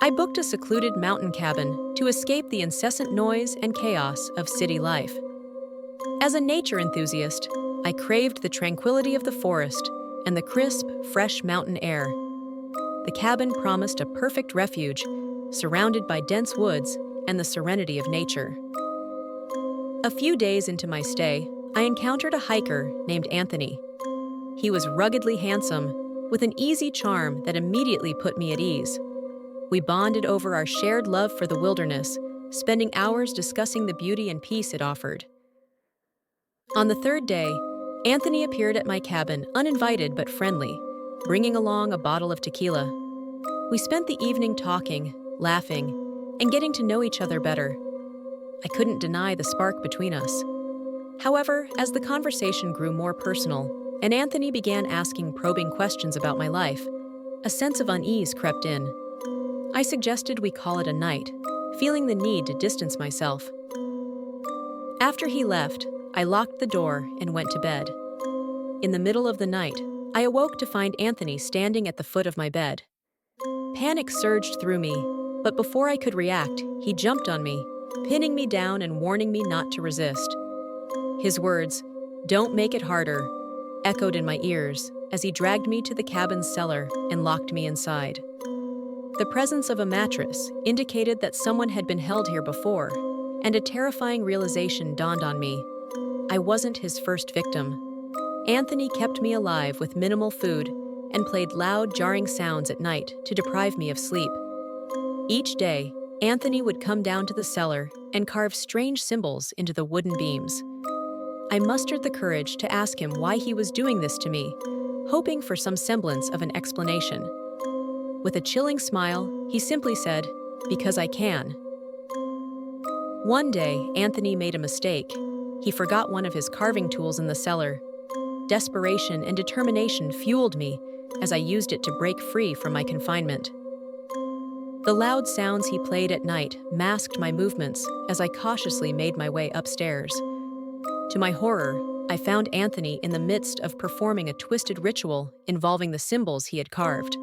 I booked a secluded mountain cabin to escape the incessant noise and chaos of city life. As a nature enthusiast, I craved the tranquility of the forest and the crisp, fresh mountain air. The cabin promised a perfect refuge, surrounded by dense woods and the serenity of nature. A few days into my stay, I encountered a hiker named Anthony. He was ruggedly handsome, with an easy charm that immediately put me at ease. We bonded over our shared love for the wilderness, spending hours discussing the beauty and peace it offered. On the third day, Anthony appeared at my cabin uninvited but friendly, bringing along a bottle of tequila. We spent the evening talking, laughing, and getting to know each other better. I couldn't deny the spark between us. However, as the conversation grew more personal, and Anthony began asking probing questions about my life, a sense of unease crept in. I suggested we call it a night, feeling the need to distance myself. After he left, I locked the door and went to bed. In the middle of the night, I awoke to find Anthony standing at the foot of my bed. Panic surged through me, but before I could react, he jumped on me, pinning me down and warning me not to resist. His words, "Don't make it harder," echoed in my ears as he dragged me to the cabin's cellar and locked me inside. The presence of a mattress indicated that someone had been held here before, and a terrifying realization dawned on me. I wasn't his first victim. Anthony kept me alive with minimal food and played loud, jarring sounds at night to deprive me of sleep. Each day, Anthony would come down to the cellar and carve strange symbols into the wooden beams. I mustered the courage to ask him why he was doing this to me, hoping for some semblance of an explanation. With a chilling smile, he simply said, "Because I can." One day, Anthony made a mistake. He forgot one of his carving tools in the cellar. Desperation and determination fueled me as I used it to break free from my confinement. The loud sounds he played at night masked my movements as I cautiously made my way upstairs. To my horror, I found Anthony in the midst of performing a twisted ritual involving the symbols he had carved.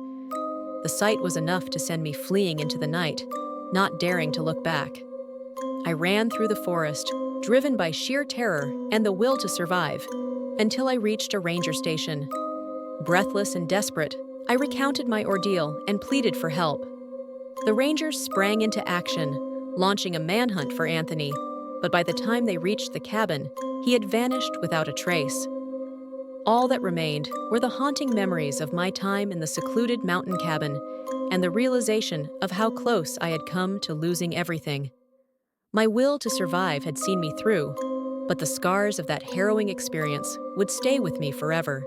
The sight was enough to send me fleeing into the night, not daring to look back. I ran through the forest, driven by sheer terror and the will to survive, until I reached a ranger station. Breathless and desperate, I recounted my ordeal and pleaded for help. The rangers sprang into action, launching a manhunt for Anthony, but by the time they reached the cabin, he had vanished without a trace. All that remained were the haunting memories of my time in the secluded mountain cabin and the realization of how close I had come to losing everything. My will to survive had seen me through, but the scars of that harrowing experience would stay with me forever.